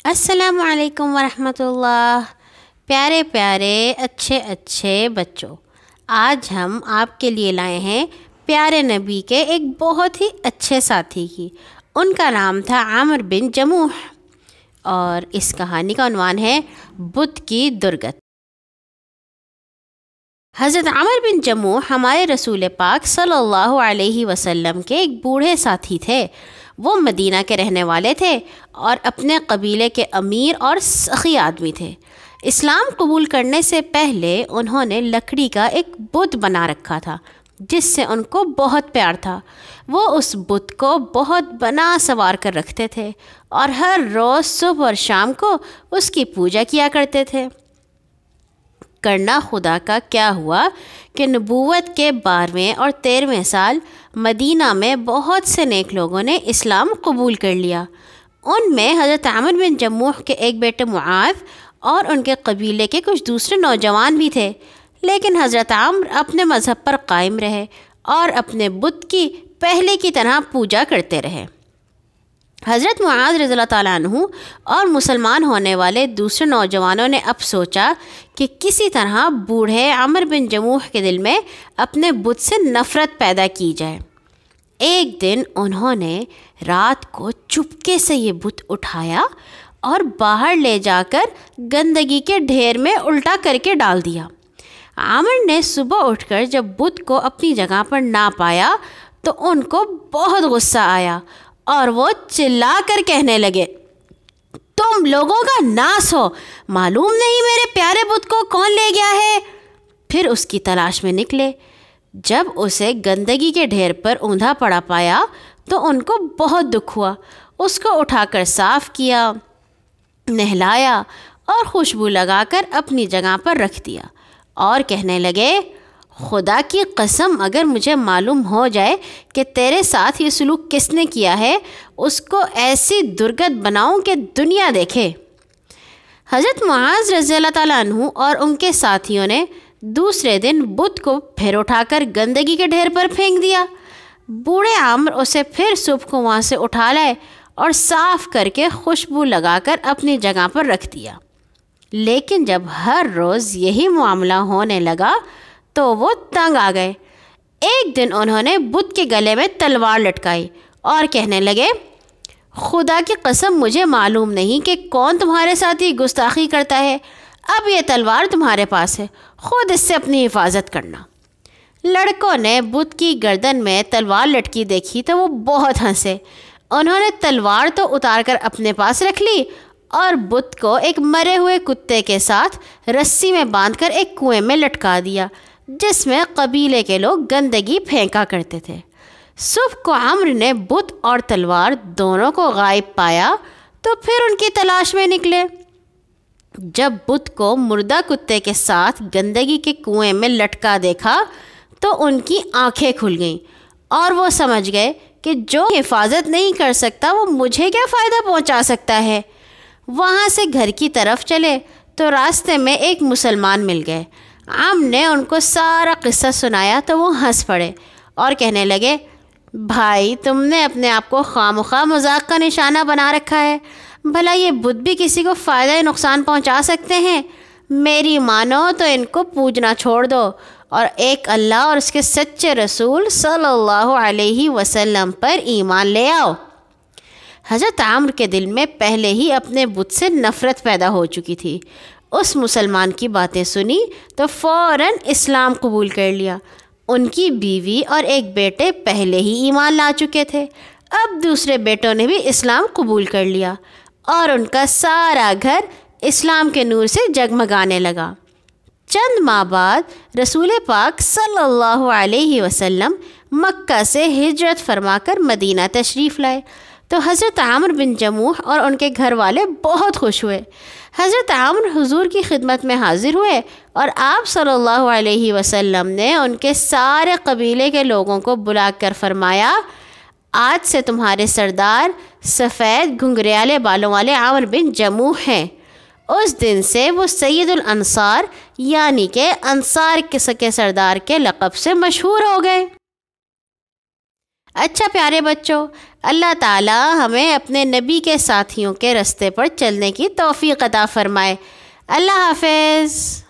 السلام علیکم ورحمۃ اللہ۔ پیارے پیارے اچھے بچوں، آج ہم آپ کے لیے لائے ہیں پیارے نبی کے ایک بہت ہی اچھے ساتھی کی۔ ان کا نام تھا عامر بن جموح، اور اس کہانی کا عنوان ہے بت کی درگت۔ حضرت عامر بن جموح ہمارے رسول پاک صلی اللہ علیہ وسلم کے ایک بوڑھے ساتھی تھے۔ وہ مدینہ کے رہنے والے تھے اور اپنے قبیلے کے امیر اور سخی آدمی تھے۔ اسلام قبول کرنے سے پہلے انہوں نے لکڑی کا ایک بت بنا رکھا تھا جس سے ان کو بہت پیار تھا۔ وہ اس بت کو بہت بنا سنوار کر رکھتے تھے اور ہر روز صبح اور شام کو اس کی پوجا کیا کرتے تھے۔ کرنا خدا کا کیا ہوا کہ نبوت کے 12ویں اور 13ویں سال مدینہ میں بہت سے نیک لوگوں نے اسلام قبول کر لیا۔ ان میں حضرت عامر بن جموح کے ایک بیٹے معاذ اور ان کے قبیلے کے کچھ دوسرے نوجوان بھی تھے، لیکن حضرت عامر اپنے مذہب پر قائم رہے اور اپنے بت کی پہلے کی طرح پوجا کرتے رہے۔ حضرت معاذ رضی اللہ تعالیٰ عنہ اور مسلمان ہونے والے دوسرے نوجوانوں نے اب سوچا کہ کسی طرح بوڑھے عامر بن جموح کے دل میں اپنے بت سے نفرت پیدا کی جائے۔ ایک دن انہوں نے رات کو چپکے سے یہ بت اٹھایا اور باہر لے جا کر گندگی کے ڈھیر میں الٹا کر کے ڈال دیا۔ عامر نے صبح اٹھ کر جب بت کو اپنی جگہ پر نہ پایا تو ان کو بہت غصہ آیا اور وہ چلا کر کہنے لگے، تم لوگوں کا ناس ہو، معلوم نہیں میرے پیارے بت کو کون لے گیا ہے۔ پھر اس کی تلاش میں نکلے۔ جب اسے گندگی کے ڈھیر پر اوندھا پڑا پایا تو ان کو بہت دکھ ہوا۔ اس کو اٹھا کر صاف کیا، نہلایا اور خوشبو لگا کر اپنی جگہ پر رکھ دیا اور کہنے لگے، خدا کی قسم اگر مجھے معلوم ہو جائے کہ تیرے ساتھ یہ سلوک کس نے کیا ہے، اس کو ایسی درگت بناؤں کہ دنیا دیکھے۔ حضرت معاذ رضی اللہ تعالیٰ عنہ اور ان کے ساتھیوں نے دوسرے دن بت کو پھر اٹھا کر گندگی کے ڈھیر پر پھینک دیا۔ بوڑھے عامر اسے پھر صبح کو وہاں سے اٹھا لائے اور صاف کر کے خوشبو لگا کر اپنی جگہ پر رکھ دیا۔ لیکن جب ہر روز یہی معاملہ ہونے لگا تو وہ تنگ آ گئے۔ ایک دن انہوں نے بت کے گلے میں تلوار لٹکائی اور کہنے لگے، خدا کی قسم مجھے معلوم نہیں کہ کون تمہارے ساتھ یہ گستاخی کرتا ہے، اب یہ تلوار تمہارے پاس ہے، خود اس سے اپنی حفاظت کرنا۔ لڑکوں نے بت کی گردن میں تلوار لٹکی دیکھی تو وہ بہت ہنسے۔ انہوں نے تلوار تو اتار کر اپنے پاس رکھ لی اور بت کو ایک مرے ہوئے کتے کے ساتھ رسی میں باندھ کر ایک کنویں میں لٹکا دیا جس میں قبیلے کے لوگ گندگی پھینکا کرتے تھے۔ صبح کو عامر نے بت اور تلوار دونوں کو غائب پایا تو پھر ان کی تلاش میں نکلے۔ جب بت کو مردہ کتے کے ساتھ گندگی کے کنویں میں لٹکا دیکھا تو ان کی آنکھیں کھل گئیں اور وہ سمجھ گئے کہ جو حفاظت نہیں کر سکتا وہ مجھے کیا فائدہ پہنچا سکتا ہے۔ وہاں سے گھر کی طرف چلے تو راستے میں ایک مسلمان مل گئے۔ عامر نے ان کو سارا قصہ سنایا تو وہ ہنس پڑے اور کہنے لگے، بھائی تم نے اپنے آپ کو خواہ مذاق کا نشانہ بنا رکھا ہے، بھلا یہ بت بھی کسی کو فائدہ یا نقصان پہنچا سکتے ہیں؟ میری مانو تو ان کو پوجنا چھوڑ دو اور ایک اللہ اور اس کے سچے رسول صلی اللہ علیہ وسلم پر ایمان لے آؤ۔ حضرت عامر کے دل میں پہلے ہی اپنے بت سے نفرت پیدا ہو چکی تھی۔ اس مسلمان کی باتیں سنی تو فوراً اسلام قبول کر لیا۔ ان کی بیوی اور ایک بیٹے پہلے ہی ایمان لا چکے تھے، اب دوسرے بیٹوں نے بھی اسلام قبول کر لیا اور ان کا سارا گھر اسلام کے نور سے جگمگانے لگا۔ چند ماہ بعد رسول پاک صلی اللہ علیہ وسلم مکہ سے ہجرت فرما کر مدینہ تشریف لائے تو حضرت عامر بن جموح اور ان کے گھر والے بہت خوش ہوئے۔ حضرت عامر حضور کی خدمت میں حاضر ہوئے اور آپ صلی اللہ علیہ وسلم نے ان کے سارے قبیلے کے لوگوں کو بلا کر فرمایا، آج سے تمہارے سردار سفید گھنگریالے بالوں والے عامر بن جموح ہیں۔ اس دن سے وہ سید الانصار یعنی کہ انصار کے سردار کے لقب سے مشہور ہو گئے۔ اچھا پیارے بچوں، اللہ تعالی ہمیں اپنے نبی کے ساتھیوں کے رستے پر چلنے کی توفیق عطا فرمائے۔ اللہ حافظ۔